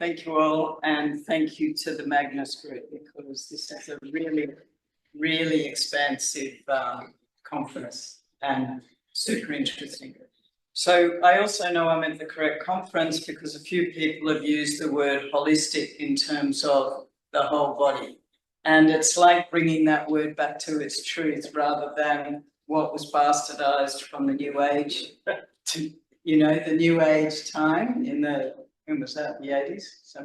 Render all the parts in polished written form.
thank you all, and thank you to the Magnus Group, because this is a really, really expansive conference and super interesting. So I also know I'm at the correct conference because a few people have used the word holistic in terms of the whole body. And it's like bringing that word back to its truth rather than what was bastardized from the New Age to, you know, the New Age time in the, when was that, the 80s? So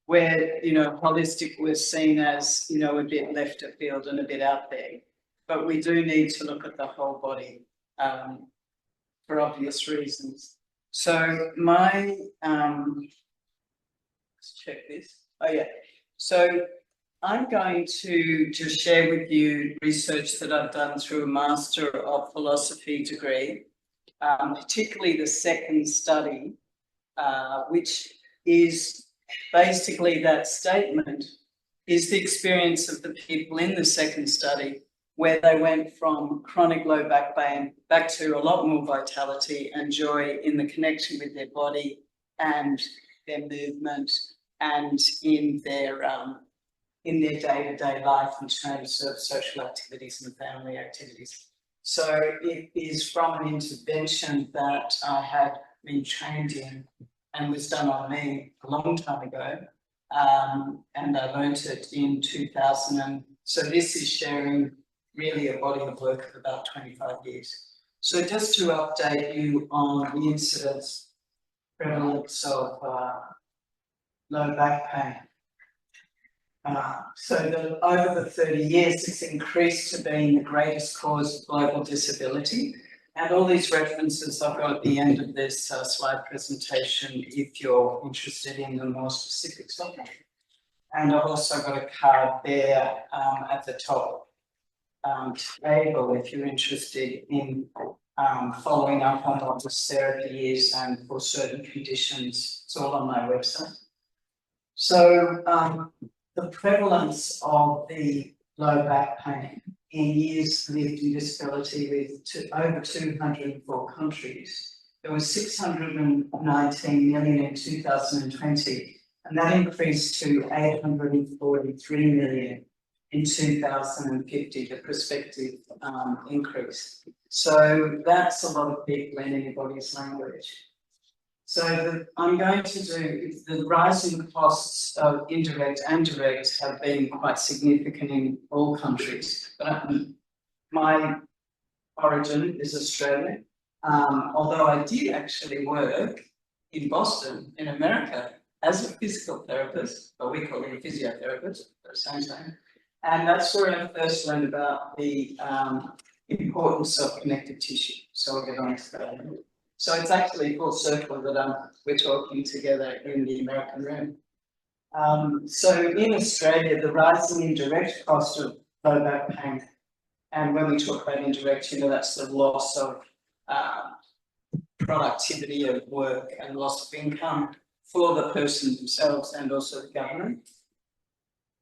where, you know, holistic was seen as, you know, a bit left of field and a bit out there. But we do need to look at the whole body for obvious reasons. So my, let's check this. Oh yeah. So I'm going to just share with you research that I've done through a Master of Philosophy degree, particularly the second study, which is basically that statement is the experience of the people in the second study where they went from chronic low back pain back to a lot more vitality and joy in the connection with their body and their movement and in their day-to-day life in terms of social activities and family activities. So it is from an intervention that I had been trained in and was done on me a long time ago. And I learned it in 2000. And so this is sharing really a body of work of about 25 years. So just to update you on the incidence, prevalence of low back pain. So over the 30 years, it's increased to being the greatest cause of global disability. And all these references I've got at the end of this slide presentation if you're interested in the more specifics of it. And I've also got a card there at the top table if you're interested in following up on what this therapy is and for certain conditions. It's all on my website. So the prevalence of the low back pain in years lived in disability with over 204 countries. There was 619 million in 2020, and that increased to 843 million in 2050, the prospective increase. So that's a lot of people in anybody's language. So I'm going to do, the rising costs of indirect and direct have been quite significant in all countries. But my origin is Australia, although I did actually work in Boston, in America, as a physical therapist, or we call it a physiotherapist, but same thing. And that's where I first learned about the importance of connective tissue. So I'll get on to that. So it's actually full circle that we're talking together in the American room. So in Australia, the rising indirect cost of low back pain, and when we talk about indirect, you know, that's the loss of productivity of work and loss of income for the person themselves and also the government.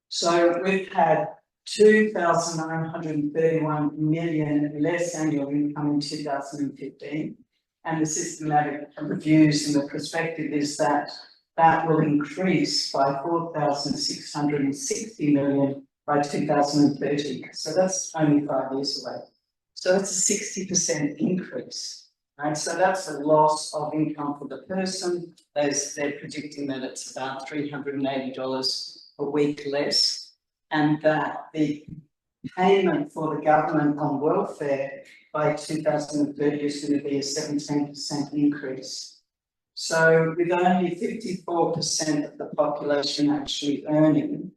So we've had 2,931 million less annual income in 2015. And the systematic reviews and the perspective is that that will increase by 4,660 million by 2030. So that's only 5 years away. So that's a 60% increase. Right? So that's a loss of income for the person. They're predicting that it's about $380 a week less, and that the payment for the government on welfare by 2030 is going to be a 17% increase. So with only 54% of the population actually earning,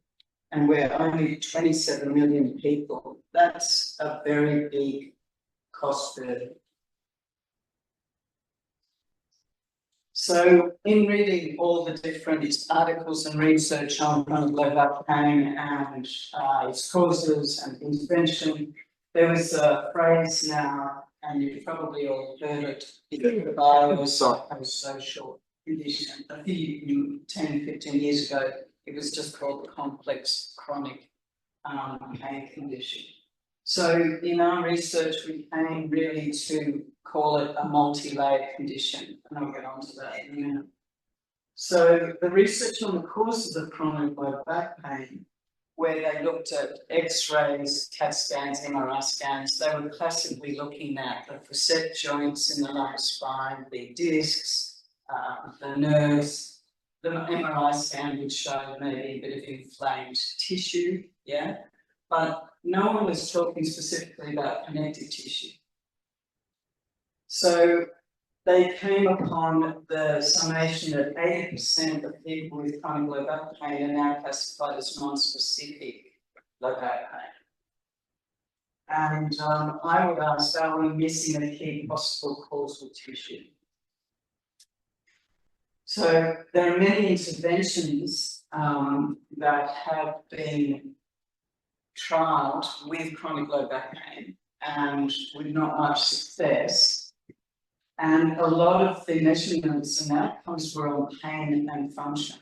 and we're only 27 million people, that's a very big cost burden. So in reading all the different articles and research on chronic low back pain and its causes and intervention, there was a phrase now, and you've probably all heard it, the biopsychosocial condition. I think 10, 15 years ago, it was just called the complex chronic pain condition. So in our research, we came really to call it a multi-layered condition, and I'll get on to that in a minute. So the research on the causes of chronic low back pain, where they looked at X-rays, CAT scans, MRI scans, they were classically looking at the facet joints in the lumbar spine, the discs, the nerves. The MRI scan would show maybe a bit of inflamed tissue, yeah? But no one was talking specifically about connective tissue. So they came upon the summation that 80% of people with chronic low back pain are now classified as non-specific low back pain. And I would ask, are we missing a key possible causal tissue? So there are many interventions that have been trialled with chronic low back pain and with not much success. And a lot of the measurements and outcomes were on pain and function,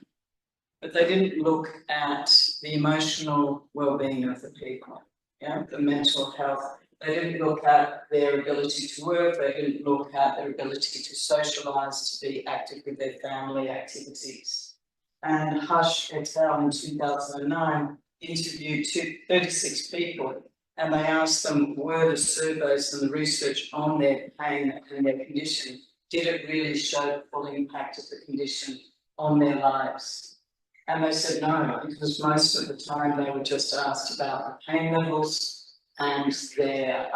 but they didn't look at the emotional well-being of the people, the mental health. They didn't look at their ability to work. They didn't look at their ability to socialise, to be active with their family activities. And Hush et al. In 2009 interviewed 36 people, and they asked them, were the surveys and the research on their pain and their condition, did it really show the full impact of the condition on their lives? And they said no, because most of the time they were just asked about the pain levels and their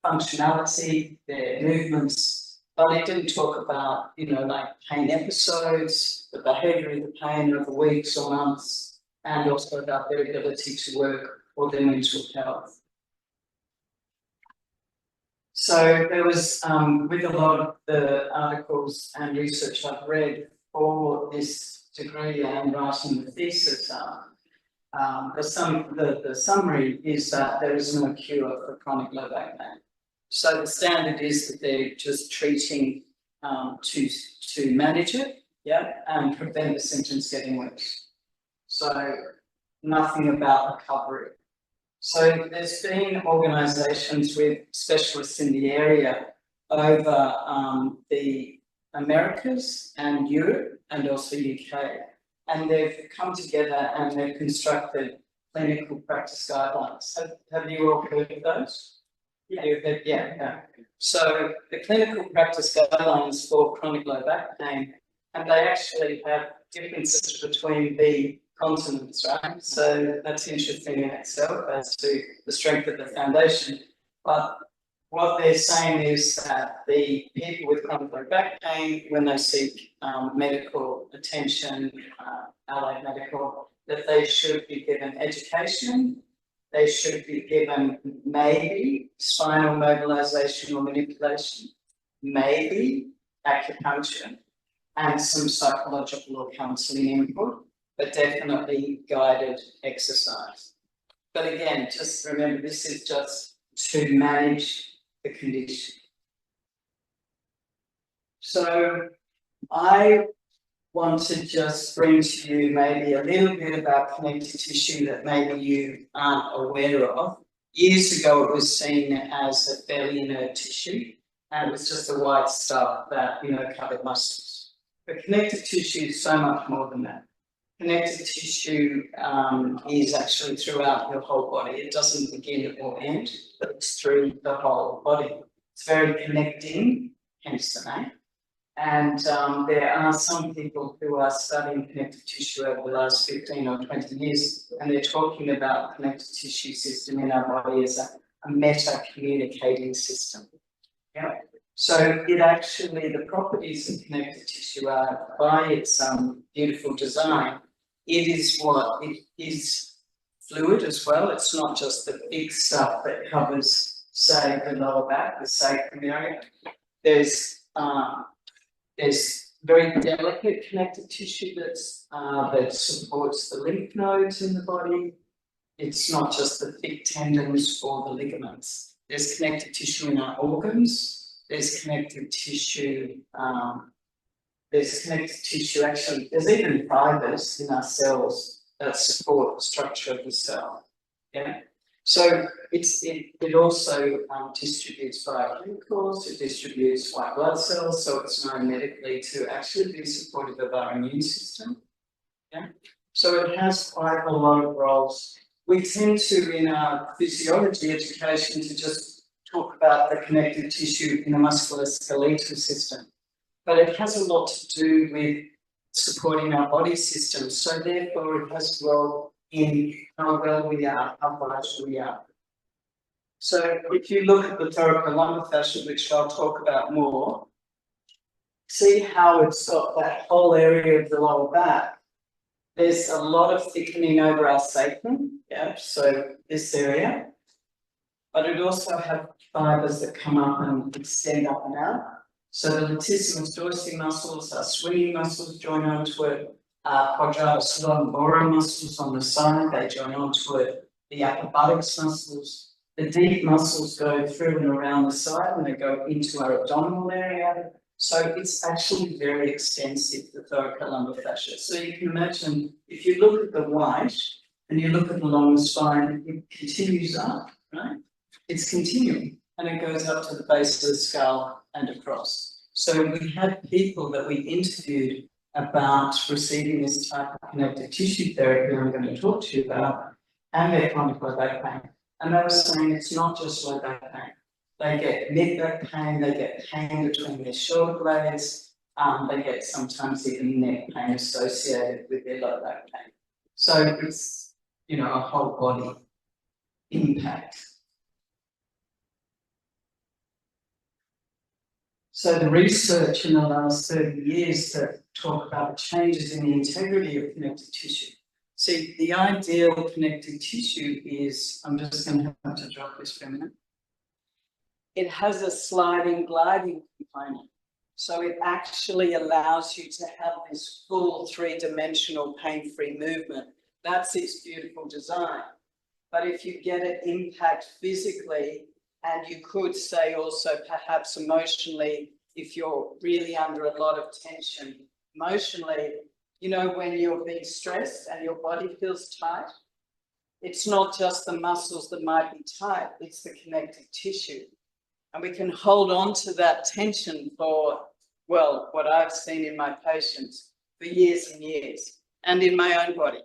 functionality, their movements, but it didn't talk about, like pain episodes, the behaviour of the pain over weeks or months, and also about their ability to work or their mental health. So there was, with a lot of the articles and research I've read for this degree and writing the thesis, the summary is that there is no cure for chronic low back pain. So the standard is that they're just treating to manage it, and prevent the symptoms getting worse. So nothing about recovery. So there's been organisations with specialists in the area over the Americas and Europe and also UK. And they've come together and they've constructed clinical practice guidelines. Have you all heard of those? Yeah. So the clinical practice guidelines for chronic low back pain, and they actually have differences between the continents, right? So that's interesting in itself as to the strength of the foundation. But what they're saying is that the people with chronic low back pain, when they seek medical attention, allied medical, that they should be given education, they should be given maybe spinal mobilization or manipulation, maybe acupuncture, and some psychological or counselling input, but definitely guided exercise. But again, just remember, this is just to manage the condition. So I want to just bring to you maybe a little bit about connective tissue that maybe you aren't aware of. Years ago, it was seen as a fairly inert tissue, and it was just the white stuff that, covered muscles. But connective tissue is so much more than that. Connective tissue is actually throughout your whole body. It doesn't begin or end, but it's through the whole body. It's very connecting, hence the name. And there are some people who are studying connective tissue over the last 15 or 20 years, and they're talking about the connective tissue system in our body as a meta-communicating system. Yeah. So it actually, the properties of connective tissue are, by its beautiful design, it is fluid as well. It's not just the big stuff that covers, say, the lower back, the sacrum area. There's very delicate connective tissue that supports the lymph nodes in the body. It's not just the thick tendons or the ligaments. There's connective tissue in our organs. There's connective tissue. Actually, there's even fibers in our cells that support the structure of the cell. Yeah. So it also distributes biochemicals, it distributes white blood cells, so it's known medically to actually be supportive of our immune system. Yeah. So it has quite a lot of roles. We tend to, in our physiology education, to just talk about the connective tissue in the musculoskeletal system, but it has a lot to do with supporting our body system. So therefore, it has a role in how well we are, how vital we are. So if you look at the thoracolumbar fascia, which I'll talk about more, see how it's got that whole area of the lower back. There's a lot of thickening over our sacrum, yeah, so this area, but it also has fibers that come up and extend up and out. So the latissimus dorsi muscles, our swinging muscles join onto it, quadratus lumborum muscles on the side, they join onto it, the upper buttocks muscles, the deep muscles go through and around the side and they go into our abdominal area. So it's actually very extensive, the thoracolumbar fascia. So you can imagine if you look at the white and you look at along the spine, it continues up, right? It's continuing and it goes up to the base of the skull and across. So we had people that we interviewed about receiving this type of connective tissue therapy I'm going to talk to you about, and their chronic low back pain. And they were saying it's not just low back pain. They get mid-back pain, they get pain between their shoulder blades, they get sometimes even neck pain associated with their low back pain. So it's, you know, a whole body impact. So the research in the last 30 years that talk about changes in the integrity of connective tissue. See, the ideal connective tissue is, I'm just going to have to drop this for a minute. It has a sliding, gliding component. So it actually allows you to have this full three-dimensional pain-free movement. That's its beautiful design. But if you get an impact physically, and you could say also perhaps emotionally, if you're really under a lot of tension, emotionally, you know, when you're being stressed and your body feels tight, it's not just the muscles that might be tight, it's the connective tissue. And we can hold on to that tension for, well, what I've seen in my patients for years and years, and in my own body.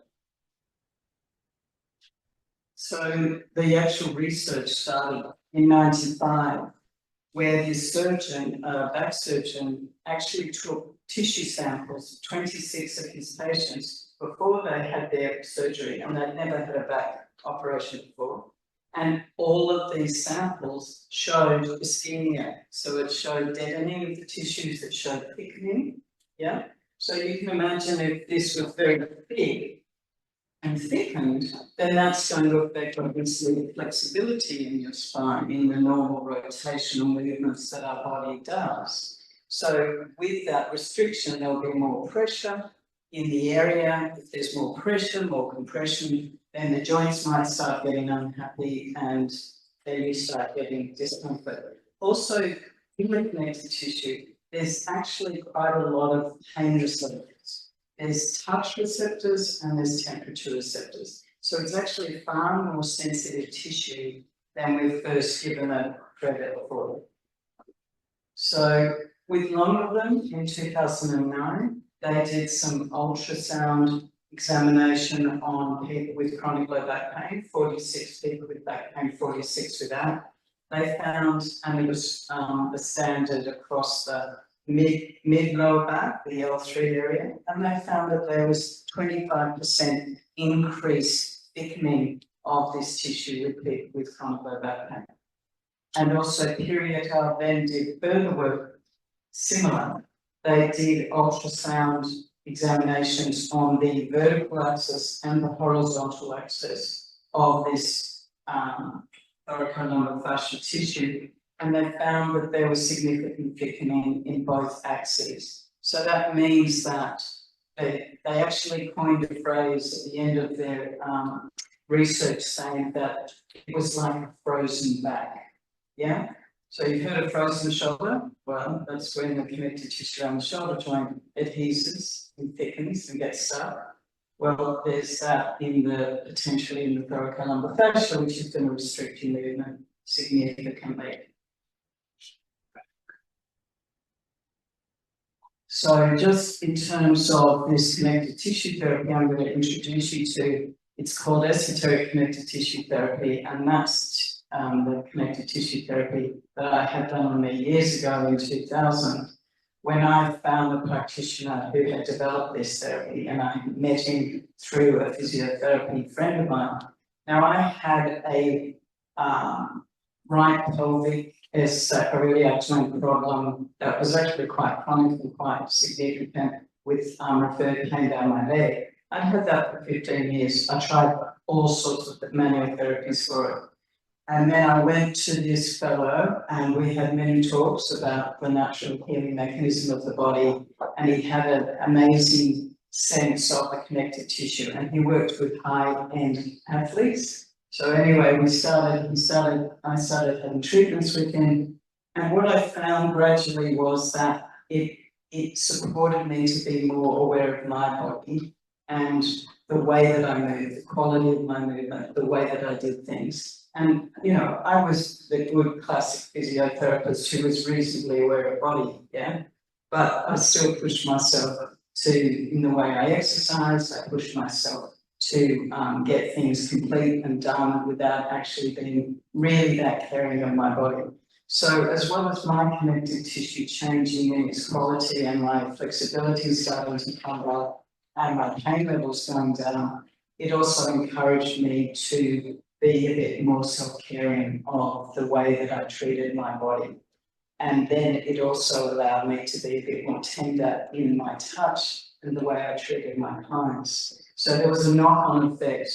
So the actual research started in '95, where this surgeon, back surgeon, actually took tissue samples, 26 of his patients, before they had their surgery, and they'd never had a back operation before. And all of these samples showed ischemia. So it showed deadening of the tissues, it showed thickening. Yeah. So you can imagine if this was very thick and thickened, then that's going to affect obviously flexibility in your spine, in the normal rotational movements that our body does. So with that restriction, there'll be more pressure in the area. If there's more pressure, more compression, then the joints might start getting unhappy and then you start getting discomfort. Also, in the connective tissue, there's actually quite a lot of pain receptors. There's touch receptors and there's temperature receptors. So it's actually far more sensitive tissue than we've first given it credit for. So with long of them in 2009, they did some ultrasound examination on people with chronic low back pain, 46 people with back pain, 46 without. They found, and it was the standard across the mid-lower back, the L3 area, and they found that there was 25% increased thickening of this tissue with people with chronic low back pain. And also Perietal then did further work similar. They did ultrasound examinations on the vertical axis and the horizontal axis of this thoracolumbar fascia tissue, and they found that there was significant thickening in both axes. So that means that they actually coined a phrase at the end of their research saying that it was like a frozen back. Yeah? So you've heard of frozen shoulder? Well, that's when the connective tissue around the shoulder joint adheses and thickens and gets stuck. Well, there's that potentially in the thoracolumbar fascia, which is going to restrict your movement significantly. So just in terms of this connective tissue therapy, I'm going to introduce you to, it's called Esoteric Connective Tissue Therapy, and that's the connective tissue therapy that I had done on me years ago in 2000, when I found the practitioner who had developed this therapy, and I met him through a physiotherapy friend of mine. Now, I had a right pelvic sacroiliac joint problem that was actually quite chronic and quite significant, with referred pain down my leg. I'd had that for 15 years. I tried all sorts of manual therapies for it. And then I went to this fellow and we had many talks about the natural healing mechanism of the body. And he had an amazing sense of the connective tissue, and he worked with high-end athletes. So anyway, I started having treatments with him. And what I found gradually was that it supported me to be more aware of my body and the way that I moved, the quality of my movement, the way that I did things. And, you know, I was the good classic physiotherapist who was reasonably aware of body, yeah? But I still pushed myself in the way I exercise, I pushed myself to get things complete and done without actually being really that caring of my body. So as well as my connective tissue changing in its quality and my flexibility starting to come up and my pain levels going down, it also encouraged me to be a bit more self-caring of the way that I treated my body. And then it also allowed me to be a bit more tender in my touch and the way I treated my clients. So there was a knock-on effect,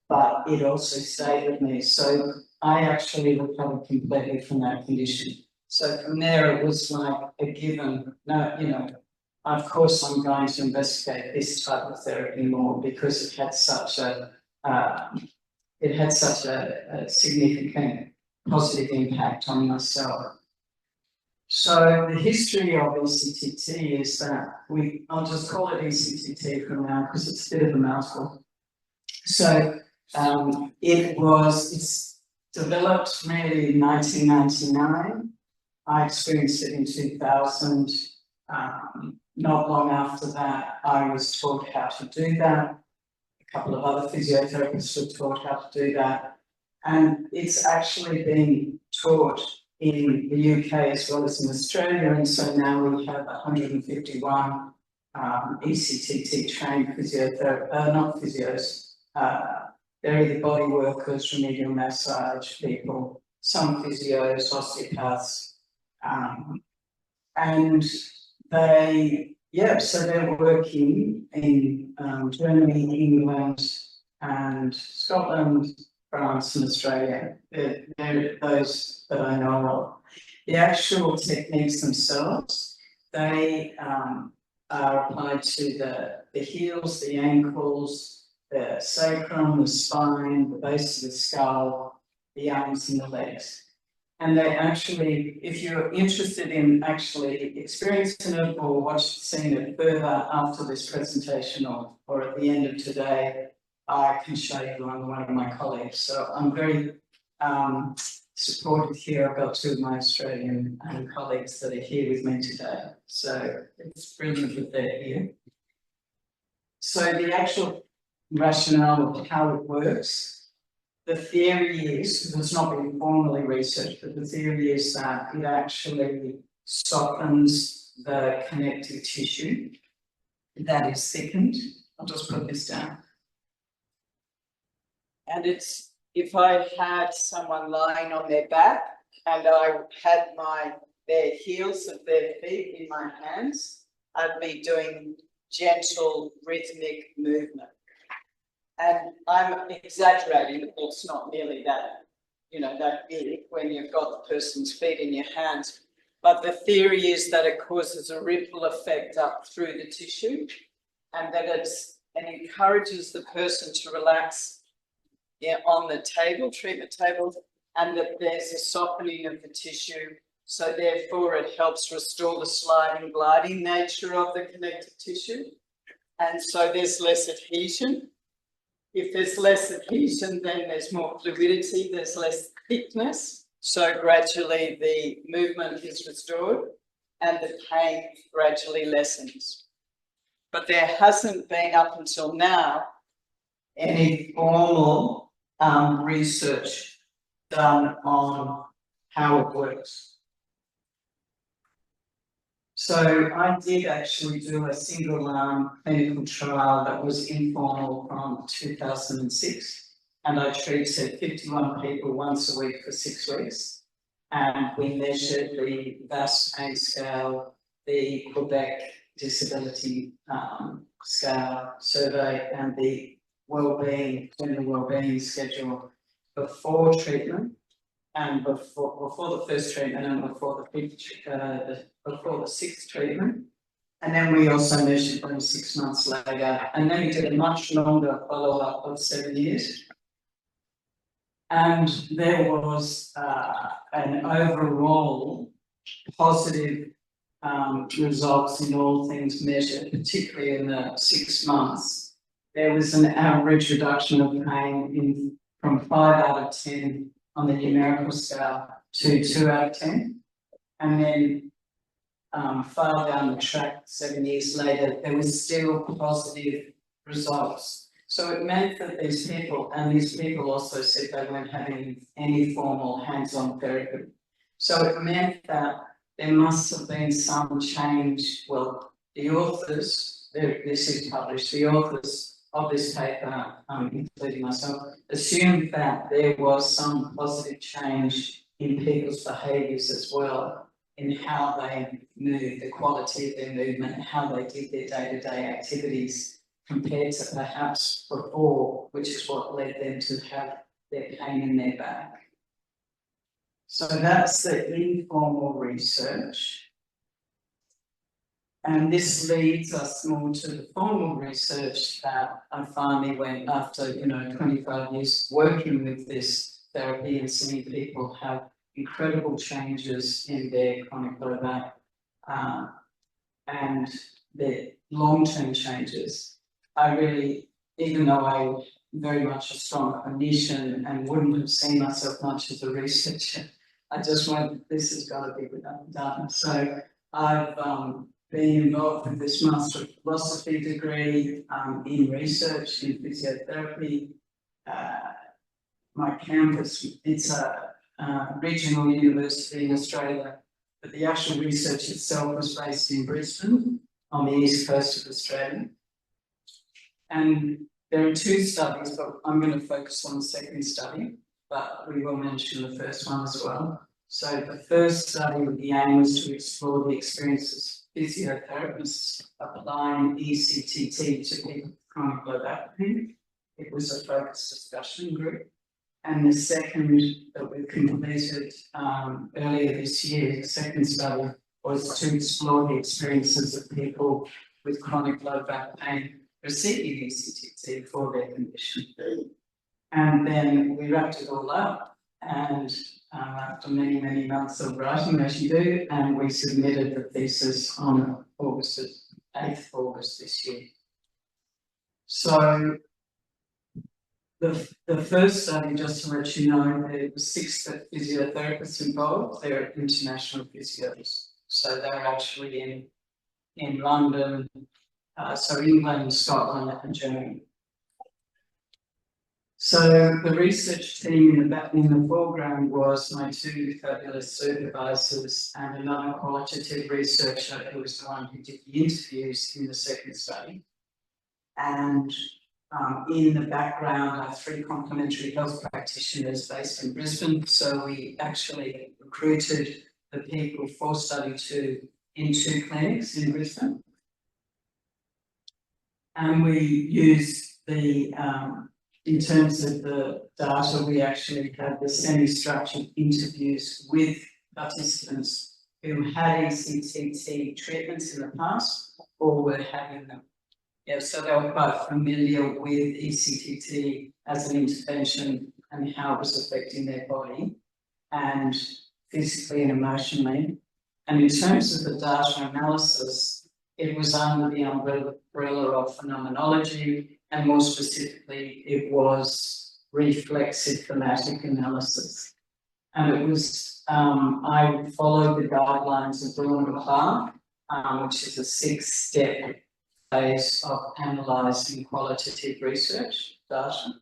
but it also stayed with me. So I actually recovered completely from that condition. So from there, it was like a given, no, you know, of course I'm going to investigate this type of therapy more because it had such a significant positive impact on myself. So the history of ECTT is that I'll just call it ECTT from now because it's a bit of a mouthful. So it's developed really in 1999. I experienced it in 2000. Not long after that, I was taught how to do that. A couple of other physiotherapists were taught how to do that. And it's actually been taught in the UK as well as in Australia. And so now we have 151 ECTT trained physiotherapists, not physios, they're either body workers, remedial massage people, some physios, osteopaths, and so they're working in Germany, England, and Scotland, France, and Australia. They're those that I know of. The actual techniques themselves, they are applied to the heels, the ankles, the sacrum, the spine, the base of the skull, the arms and the legs. And they actually, if you're interested in actually experiencing it or seeing it further after this presentation or at the end of today, I can show you on one of my colleagues. So I'm very supported here. I've got two of my Australian colleagues that are here with me today. So it's brilliant that they're here. So the actual rationale of how it works, the theory is, because it's not been formally researched, but the theory is that it actually softens the connective tissue that is thickened. I'll just put this down. And it's, if I had someone lying on their back and I had their heels of their feet in my hands, I'd be doing gentle rhythmic movement. And I'm exaggerating, it's not nearly that, that big when you've got the person's feet in your hands. But the theory is that it causes a ripple effect up through the tissue and that it encourages the person to relax on the table, treatment table, and that there's a softening of the tissue. So therefore it helps restore the sliding, gliding nature of the connective tissue. And so there's less adhesion. If there's less adhesion, then there's more fluidity, there's less thickness. So gradually the movement is restored and the pain gradually lessens. But there hasn't been up until now any formal research done on how it works. So I did actually do a single-arm clinical trial that was informal from 2006, and I treated 51 people once a week for 6 weeks, and we measured the VAS pain scale, the Quebec disability scale survey, and the general wellbeing schedule before treatment, and before the first treatment and before the sixth treatment. And then we also measured them 6 months later, and then we did a much longer follow-up of 7 years. And there was an overall positive results in all things measured, particularly in the 6 months. There was an average reduction of pain from 5 out of 10 on the numerical scale to 2 out of 10. And then far down the track, 7 years later, there was still positive results. So it meant that these people also said they weren't having any formal hands-on therapy. So it meant that there must have been some change. Well, the authors, this is published, the authors of this paper, including myself, assumed that there was some positive change in people's behaviours as well, in how they moved, the quality of their movement, how they did their day-to-day activities compared to perhaps before, which is what led them to have their pain in their back. So that's the informal research. And this leads us more to the formal research that I finally went after, 25 years working with this therapy and seeing people have incredible changes in their chronic low back and their long-term changes. I really, even though I'm very much a strong clinician and wouldn't have seen myself much as a researcher, I just went, this has got to be done. So I've been involved with this Master of Philosophy degree in research in physiotherapy. My campus, it's a regional university in Australia, but the actual research itself was based in Brisbane on the east coast of Australia. And there are 2 studies, but I'm going to focus on the second study, but we will mention the first one as well. So the first study, the aim was to explore the experiences of physiotherapists applying ECTT to people with chronic low back pain. It was a focused discussion group. And the second that we completed earlier this year, the second study, was to explore the experiences of people with chronic low back pain receiving ECTT for their condition. And then we wrapped it all up, and after many, many months of writing, as you do, and we submitted the thesis on 8th August this year. So the first study, just to let you know, there were 6 physiotherapists involved. They're international physios. So they're actually in London, so England, Scotland and Germany. So the research team in the foreground was my 2 fabulous supervisors and another qualitative researcher who was the one who did the interviews in the second study. And in the background are 3 complementary health practitioners based in Brisbane. So we actually recruited the people for study 2 in 2 clinics in Brisbane. And we used the in terms of the data, we actually had the semi-structured interviews with participants who had ECTT treatments in the past or were having them. Yeah, so they were quite familiar with ECTT as an intervention and how it was affecting their body and physically and emotionally. And in terms of the data analysis, it was under the umbrella of phenomenology, and more specifically, it was reflexive thematic analysis. And it was, I followed the guidelines of Bruno Clark, which is a 6-step phase of analysing qualitative research data.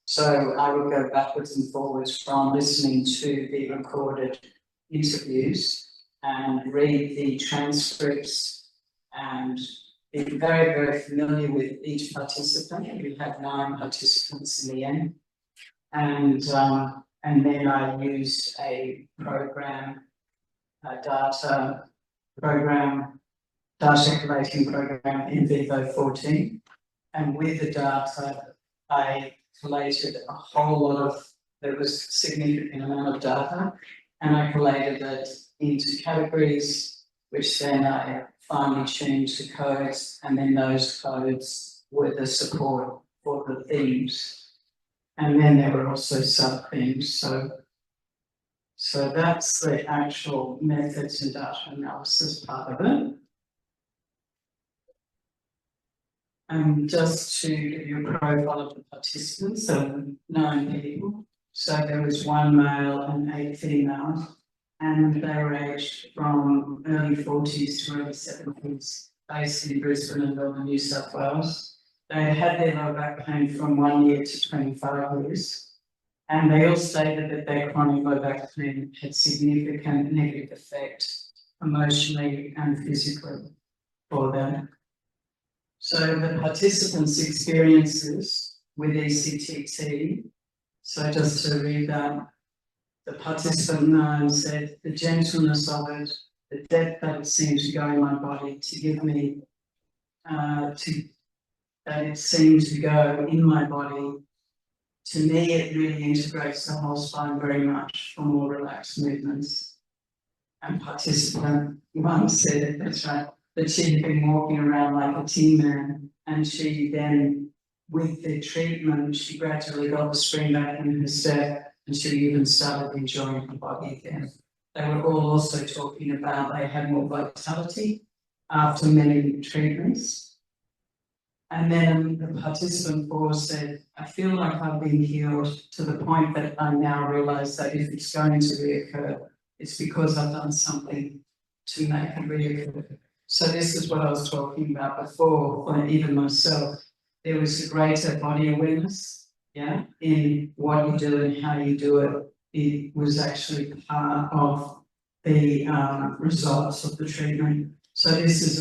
So I would go backwards and forwards from listening to the recorded interviews and read the transcripts and be very, very familiar with each participant. We had 9 participants in the end. And then I used a data collating program in Vivo 14. And with the data, I collated a whole lot of, there was a significant amount of data, and I collated it into categories, which then I finely tuned to codes, and then those codes were the support for the themes. And then there were also sub-themes. So that's the actual methods and data analysis part of it. And just to give you a profile of the participants, so 9 people. So there was 1 male and 8 females, and they were aged from early 40s to early 70s, based in Brisbane and Northern New South Wales. They had their low back pain from 1 year to 25 years, and they all stated that their chronic low back pain had significant negative effect emotionally and physically for them. So the participants' experiences with ECTT, so just to read that, the participant 9 said, the gentleness of it, the depth that it seemed to go in my body to give me, that it seemed to go in my body, to me it really integrates the whole spine very much for more relaxed movements. And participant 1 said, that's right, that she had been walking around like a tin man, and she then, with the treatment, she gradually got the spring back in her step, and she even started enjoying her body again. They were all also talking about they had more vitality after many treatments. And then the participant 4 said, I feel like I've been healed to the point that I now realise that if it's going to reoccur, it's because I've done something to make it reoccur. So this is what I was talking about before, for even myself. There was a greater body awareness, in what you do and how you do it. It was actually part of the results of the treatment. So this is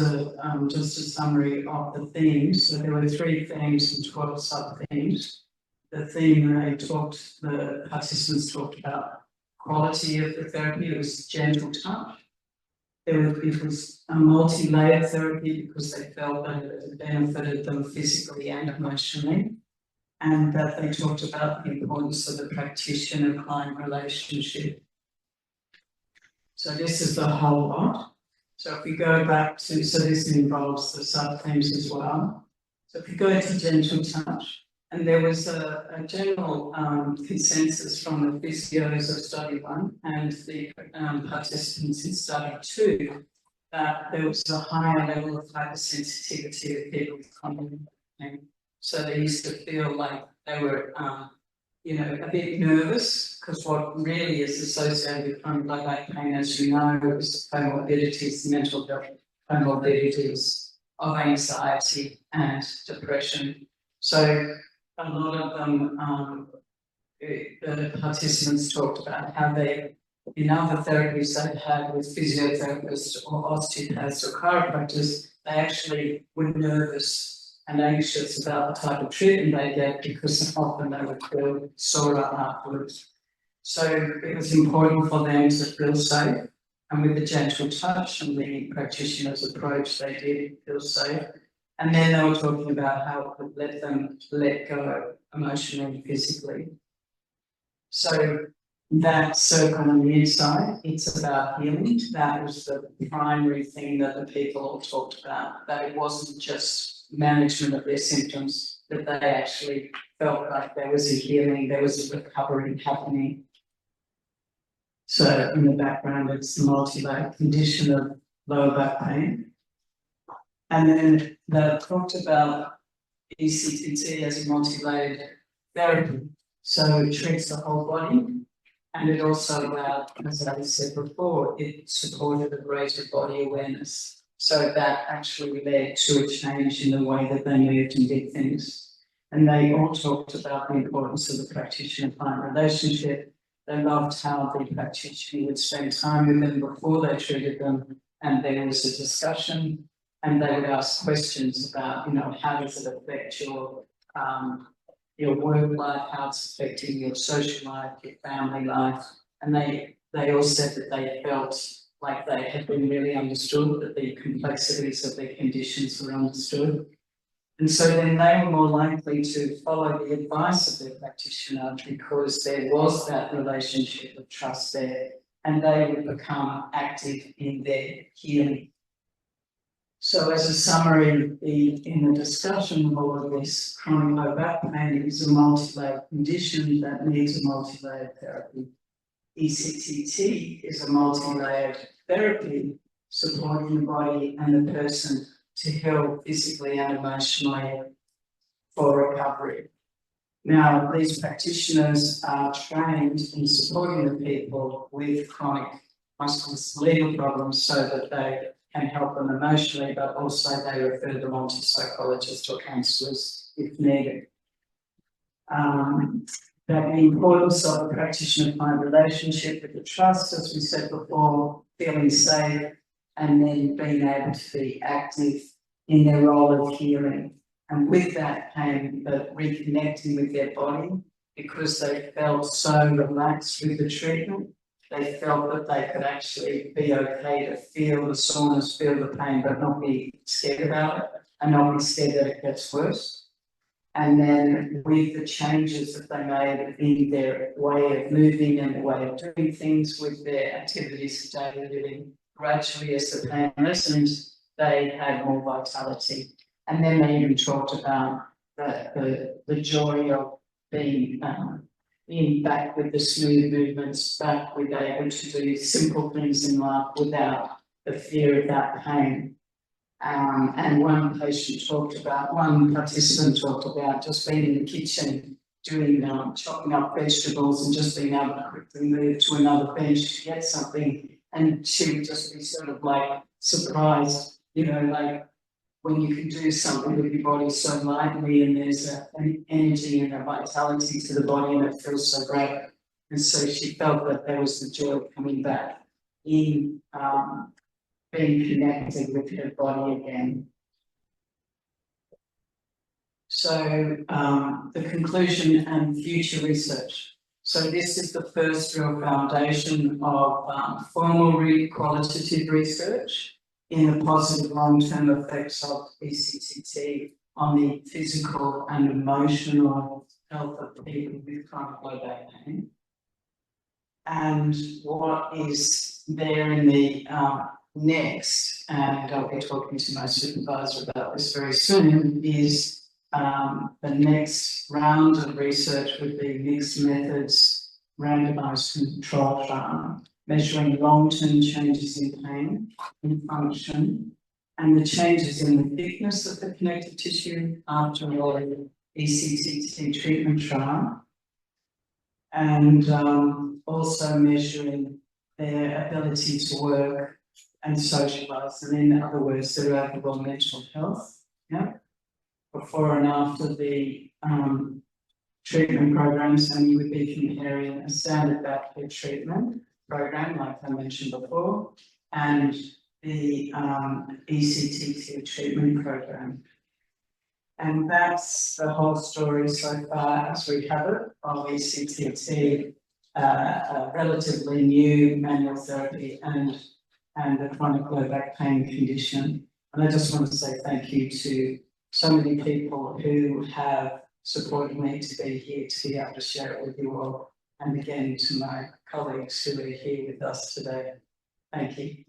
just a summary of the themes. So there were 3 themes and 12 sub-themes. The theme the participants talked about quality of the therapy. It was gentle touch. It was a multi-layered therapy because they felt that it benefited them physically and emotionally, and that they talked about the importance of the practitioner-client relationship. So this is the whole lot. So if we go back to, so this involves the sub-themes as well. So if we go to gentle touch, and there was a general consensus from the physios of study 1 and the participants in study 2 that there was a higher level of hypersensitivity of people with chronic pain. So they used to feel like they were, a bit nervous, because what really is associated with chronic low back pain, as you know, is comorbidities, mental health comorbidities of anxiety and depression. So a lot of them, the participants talked about how they, in other therapies they've had with physiotherapists or osteopaths or chiropractors, they actually were nervous and anxious about the type of treatment they get, because often they would feel sore up afterwards. So it was important for them to feel safe, and with the gentle touch and the practitioner's approach, they did feel safe. And then they were talking about how it would let them let go emotionally and physically. So that circle on the inside, it's about healing. That was the primary thing that the people all talked about, that it wasn't just management of their symptoms, that they actually felt like there was a healing, there was a recovery happening. So in the background, it's the multi-layered condition of lower back pain. And then they talked about ECTT as a multi-layered therapy. So it treats the whole body, and it also allowed, as I said before, it supported a greater body awareness. So that actually led to a change in the way that they moved and did things. And they all talked about the importance of the practitioner-client relationship. They loved how the practitioner would spend time with them before they treated them, and there was a discussion, and they would ask questions about, how does it affect your work life, how it's affecting your social life, your family life. And they all said that they felt like they had been really understood, that the complexities of their conditions were understood. And so then they were more likely to follow the advice of their practitioner because there was that relationship of trust there, and they would become active in their healing. So as a summary, in the discussion of all of this, chronic low back pain is a multi-layered condition that needs a multi-layered therapy. ECTT is a multi-layered therapy supporting the body and the person to heal physically and emotionally for recovery. Now, these practitioners are trained in supporting the people with chronic musculoskeletal problems so that they can help them emotionally, but also they refer them on to psychologists or counsellors if needed. That the importance of a practitioner-client relationship with the trust, as we said before, feeling safe, and then being able to be active in their role of healing. And with that came the reconnecting with their body, because they felt so relaxed with the treatment. They felt that they could actually be okay to feel the soreness, feel the pain, but not be scared about it, and not be scared that it gets worse. And then with the changes that they made in their way of moving and the way of doing things with their activities of daily living, gradually as the pain lessened, they had more vitality. And then they even talked about the joy of being back with the smooth movements, back with able to do simple things in life without the fear of that pain. And one participant talked about just being in the kitchen, doing chopping up vegetables and just being able to quickly move to another bench to get something. And she would just be sort of like surprised, like when you can do something with your body so lightly and there's an energy and a vitality to the body and it feels so great. And so she felt that there was the joy of coming back in being connected with her body again. So the conclusion and future research. So this is the first real foundation of formal qualitative research in the positive long-term effects of ECTT on the physical and emotional health of people with chronic low back pain. And what is there in the next, and I'll be talking to my supervisor about this very soon, is the next round of research would be mixed methods, randomised control trial, measuring long-term changes in pain and function, and the changes in the thickness of the connective tissue after the ECTT treatment trial, and also measuring their ability to work and socialise, and in other words, their overall mental health, before and after the treatment programs. And you would be comparing a standard back care treatment program, like I mentioned before, and the ECTT treatment program. And that's the whole story so far as we have it of ECTT, a relatively new manual therapy and a chronic low back pain condition. And I just want to say thank you to so many people who have supported me to be here, to be able to share it with you all. And again, to my colleagues who are here with us today. Thank you.